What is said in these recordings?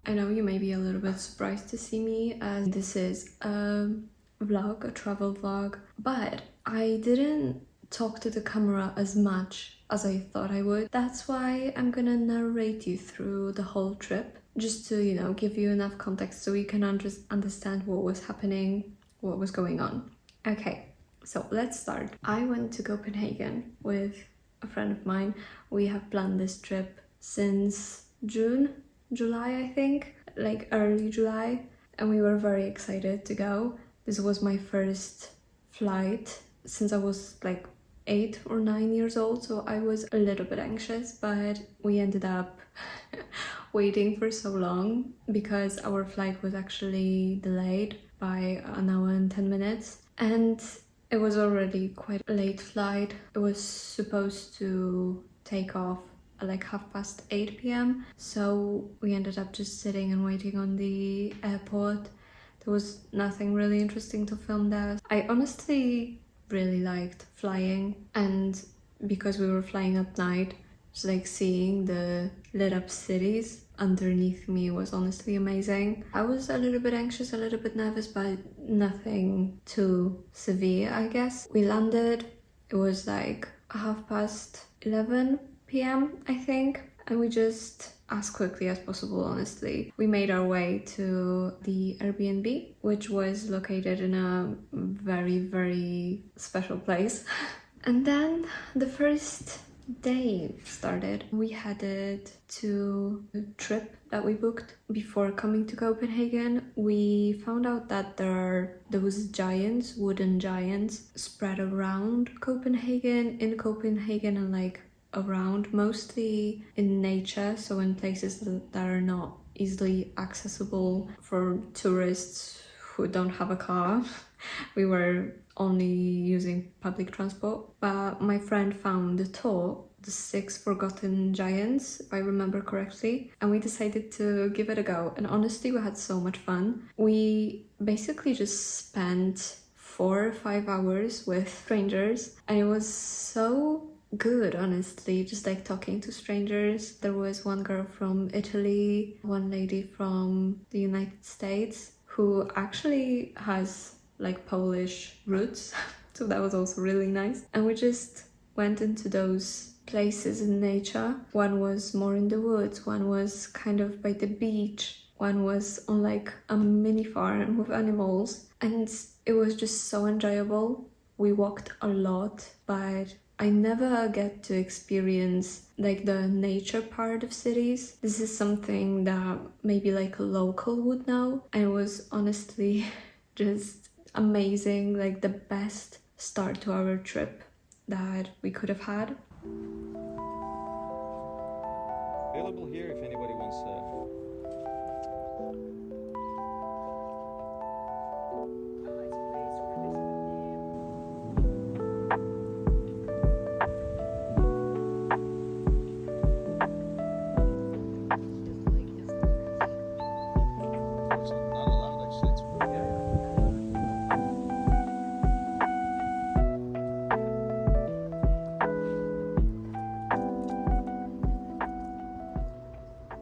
I know you may be a little bit surprised to see me, as this is a vlog, a travel vlog, but I didn't talk to the camera as much as I thought I would. That's why I'm gonna narrate you through the whole trip, just to, give you enough context so you can understand what was happening, what was going on. Okay, so let's start. I went to Copenhagen with a friend of mine. We have planned this trip since July, I think, like early July, and we were very excited to go. This was my first flight since I was like 8 or 9 years old, so I was a little bit anxious, but we ended up waiting for so long because our flight was actually delayed by an hour and 10 minutes, and it was already quite a late flight. It was supposed to take off at like 8:30 p.m. So we ended up just sitting and waiting on the airport. There was nothing really interesting to film there. I honestly really liked flying, and because we were flying at night, just like seeing the lit up cities underneath me was honestly amazing. I was a little bit anxious, a little bit nervous, but nothing too severe, I guess. We landed, it was like 11:30 p.m. I think, and we just, as quickly as possible, honestly, we made our way to the Airbnb, which was located in a very, very special place. And then the first day started. We headed to a trip that we booked before coming to Copenhagen. We found out that there was wooden giants spread around Copenhagen, and like around, mostly in nature, so in places that are not easily accessible for tourists who don't have a car. We were only using public transport, but my friend found the tour, the 6 Forgotten Giants, if I remember correctly, and we decided to give it a go. And honestly, we had so much fun. We basically just spent 4 or 5 hours with strangers, and it was so good, honestly, just like talking to strangers. There was one girl from Italy, one lady from the United States who actually has like Polish roots, so that was also really nice. And we just went into those places in nature. One was more in the woods, one was kind of by the beach, one was on like a mini farm with animals, and it was just so enjoyable. We walked a lot, but I never get to experience like the nature part of cities. This is something that maybe like a local would know, and it was honestly just amazing, like the best start to our trip that we could have had. Available here if anybody wants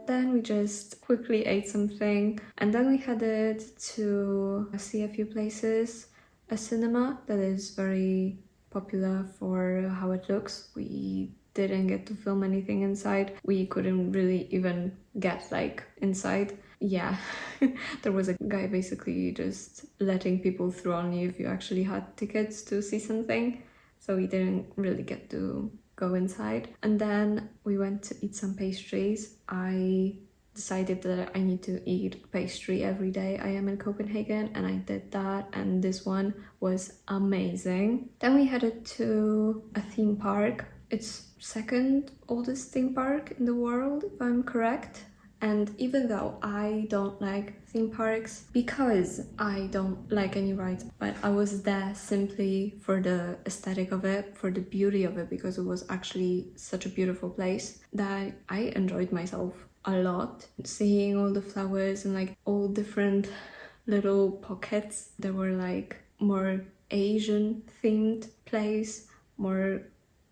Then we just quickly ate something, and then we headed to see a few places. A cinema that is very popular for how it looks. We didn't get to film anything inside. We couldn't really even get like inside. Yeah, there was a guy basically just letting people through only if you actually had tickets to see something. So we didn't really get to go inside. And then we went to eat some pastries. I decided that I need to eat pastry every day I am in Copenhagen, and I did that, and this one was amazing. Then we headed to a theme park. It's second oldest theme park in the world, if I'm correct. And even though I don't like theme parks because I don't like any rides, but I was there simply for the aesthetic of it, for the beauty of it, because it was actually such a beautiful place that I enjoyed myself a lot. Seeing all the flowers and like all different little pockets. There were like more Asian themed place, more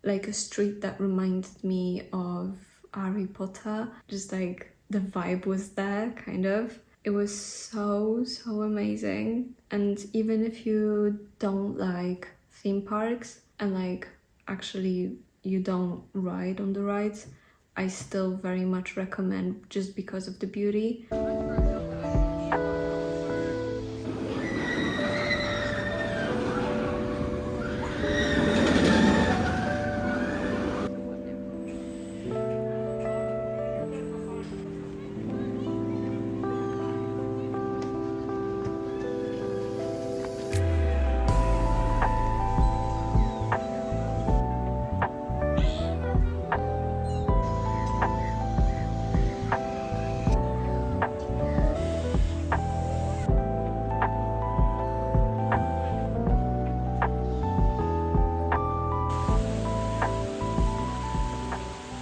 like a street that reminded me of Harry Potter, just like the vibe was there, kind of. It was so amazing. And even if you don't like theme parks and like actually you don't ride on the rides, I still very much recommend just because of the beauty.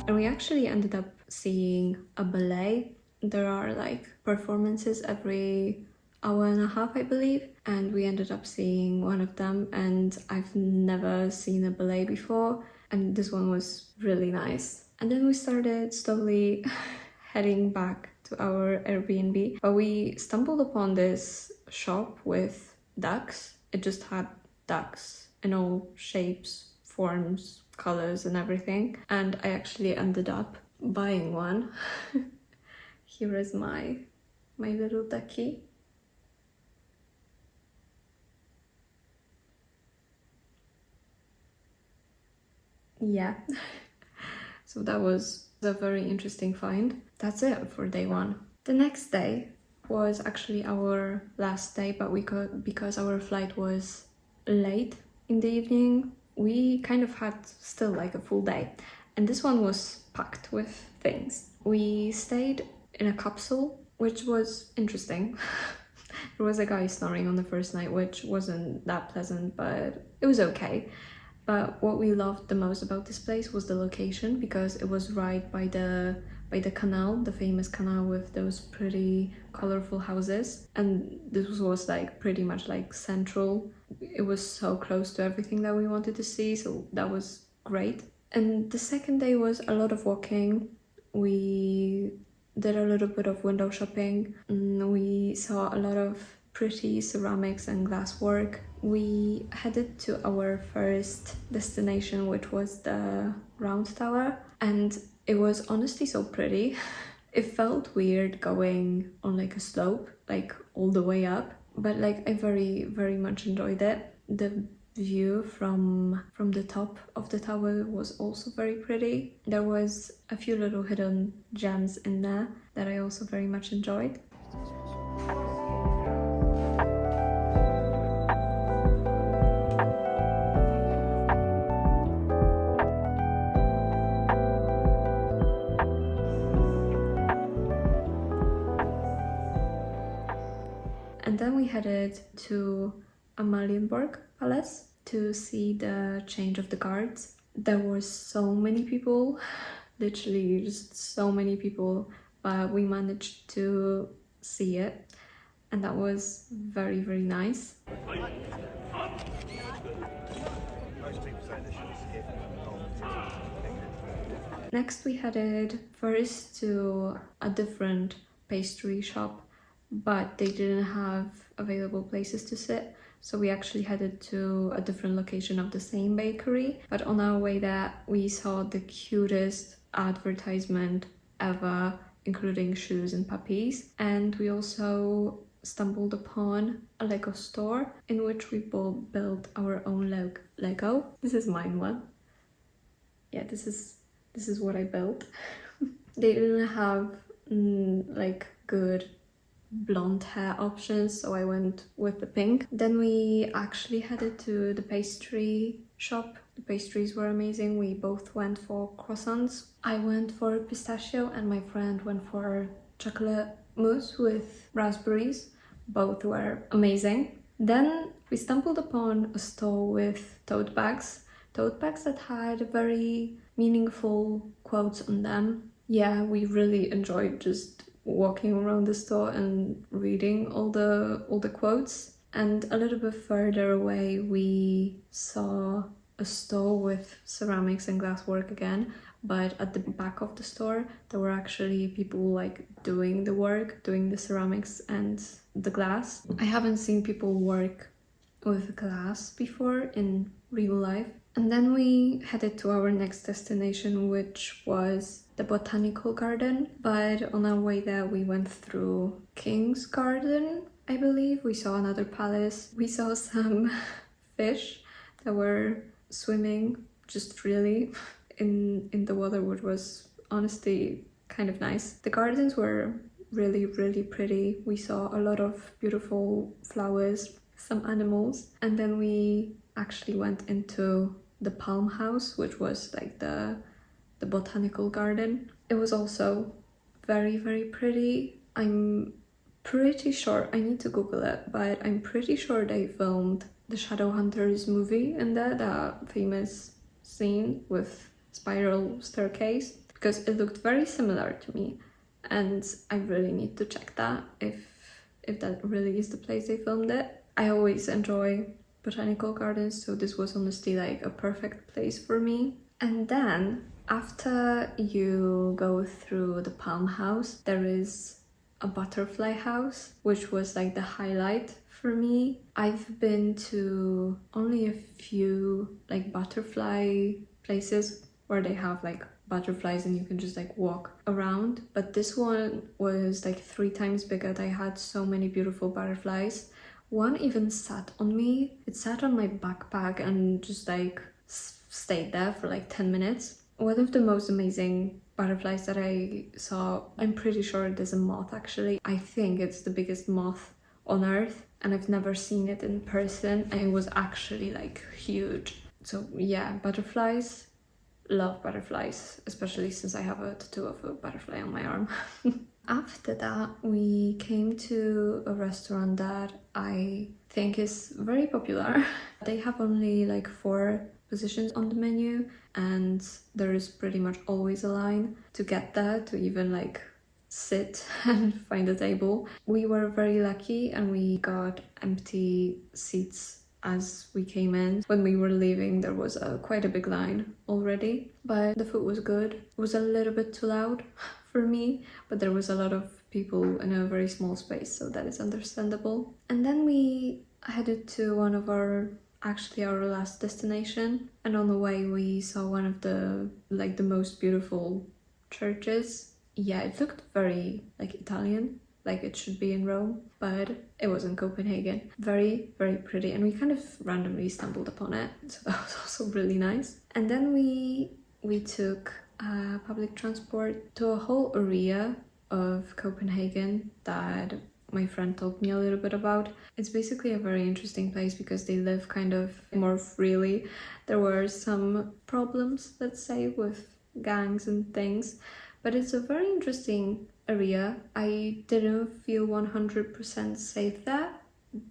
And we actually ended up seeing a ballet. There are like performances every hour and a half, I believe, and we ended up seeing one of them, and I've never seen a ballet before, and this one was really nice. And then we started slowly heading back to our Airbnb, but we stumbled upon this shop with ducks. It just had ducks in all shapes, forms, colors and everything, and I actually ended up buying one. Here is my little ducky. Yeah. So that was a very interesting find. That's it for day one. The next day was actually our last day, but we could, because our flight was late in the evening, we kind of had still like a full day, and this one was packed with things. We stayed in a capsule, which was interesting. There was a guy snoring on the first night, which wasn't that pleasant, but it was okay. But what we loved the most about this place was the location, because it was right by the canal, the famous canal with those pretty colorful houses, and this was like pretty much like central. It was so close to everything that we wanted to see, so that was great. And the second day was a lot of walking. We did a little bit of window shopping. We saw a lot of pretty ceramics and glass work. We headed to our first destination, which was the Round Tower, and it was honestly so pretty. It felt weird going on like a slope, like all the way up, but like I very much enjoyed it. The view from the top of the tower was also very pretty. There was a few little hidden gems in there that I also very much enjoyed. And then we headed to Amalienborg Palace to see the change of the guards. There were so many people, literally just so many people, but we managed to see it, and that was very nice. Next we headed first to a different pastry shop, but they didn't have available places to sit, so we actually headed to a different location of the same bakery. But on our way there we saw the cutest advertisement ever, including shoes and puppies, and we also stumbled upon a Lego store in which we both built our own Lego. This is mine one. Yeah, this is what I built. They didn't have like good blonde hair options, so I went with the pink. Then we actually headed to the pastry shop. The pastries were amazing. We both went for croissants. I went for pistachio and my friend went for chocolate mousse with raspberries. Both were amazing. Then we stumbled upon a store with tote bags that had very meaningful quotes on them. Yeah, we really enjoyed just walking around the store and reading all the quotes. And a little bit further away we saw a store with ceramics and glasswork again, but at the back of the store there were actually people like doing the work, doing the ceramics and the glass. I haven't seen people work with glass before in real life. And then we headed to our next destination, which was the Botanical Garden. But on our way there, we went through King's Garden, I believe. We saw another palace. We saw some fish that were swimming just freely in the water, which was honestly kind of nice. The gardens were really, really pretty. We saw a lot of beautiful flowers, some animals, and then we actually went into the palm house, which was like the botanical garden. It was also very, very pretty. I'm pretty sure, I need to Google it, but I'm pretty sure they filmed the Shadowhunters movie in there, that famous scene with spiral staircase, because it looked very similar to me, and I really need to check that if that really is the place they filmed it. I always enjoy botanical gardens, so this was honestly like a perfect place for me. And then after you go through the palm house, there is a butterfly house, which was like the highlight for me. I've been to only a few like butterfly places where they have like butterflies and you can just like walk around, but this one was like 3 times bigger. They had so many beautiful butterflies. One even sat on me. It sat on my backpack and just like stayed there for like 10 minutes. One of the most amazing butterflies that I saw, I'm pretty sure it is a moth actually. I think it's the biggest moth on earth, and I've never seen it in person, and it was actually like huge. So yeah, butterflies, love butterflies, especially since I have a tattoo of a butterfly on my arm. After that, we came to a restaurant that I think is very popular. They have only like 4 positions on the menu, and there is pretty much always a line to get there, to even like sit and find a table. We were very lucky and we got empty seats as we came in. When we were leaving, there was quite a big line already, but the food was good. It was a little bit too loud for me, but there was a lot of people in a very small space, so that is understandable. And then we headed to one of our last destination, and on the way we saw one of the most beautiful churches. Yeah, it looked very like Italian, like it should be in Rome, but it was in Copenhagen. Very, very pretty, and we kind of randomly stumbled upon it, so that was also really nice. And then we took public transport to a whole area of Copenhagen that my friend told me a little bit about. It's basically a very interesting place because they live kind of more freely. There were some problems, let's say, with gangs and things, but it's a very interesting area. I didn't feel 100% safe there.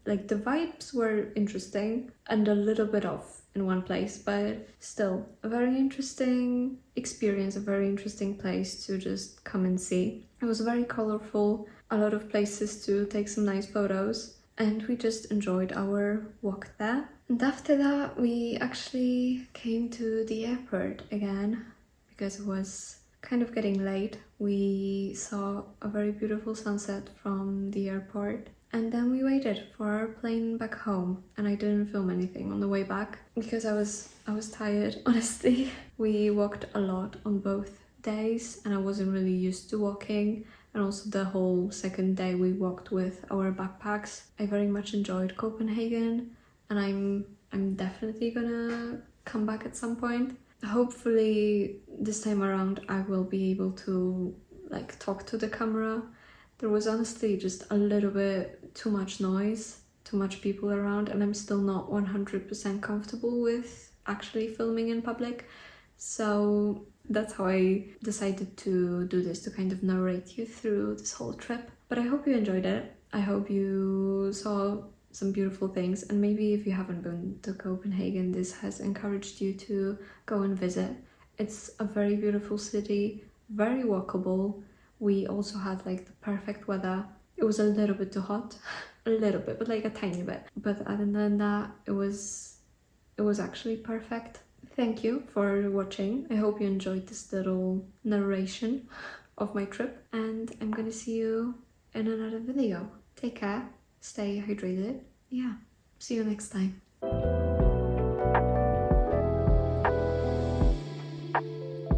Like the vibes were interesting and a little bit off in one place, but still a very interesting experience, a very interesting place to just come and see. It was very colorful, a lot of places to take some nice photos, and we just enjoyed our walk there. And after that, we actually came to the airport again because it was kind of getting late. We saw a very beautiful sunset from the airport, and then we waited for our plane back home, and I didn't film anything on the way back because I was tired, honestly. We walked a lot on both days and I wasn't really used to walking, and also the whole second day we walked with our backpacks. I very much enjoyed Copenhagen, and I'm definitely gonna come back at some point. Hopefully this time around I will be able to like talk to the camera. There was honestly just a little bit too much noise, too much people around, and I'm still not 100% comfortable with actually filming in public. So that's how I decided to do this, to kind of narrate you through this whole trip. But I hope you enjoyed it. I hope you saw some beautiful things, and maybe if you haven't been to Copenhagen, this has encouraged you to go and visit. It's a very beautiful city, very walkable. We also had like the perfect weather. It was a little bit too hot, a little bit, but like a tiny bit. But other than that, it was it was actually perfect. Thank you for watching. I hope you enjoyed this little narration of my trip, and I'm gonna see you in another video. Take care, stay hydrated. Yeah, see you next time.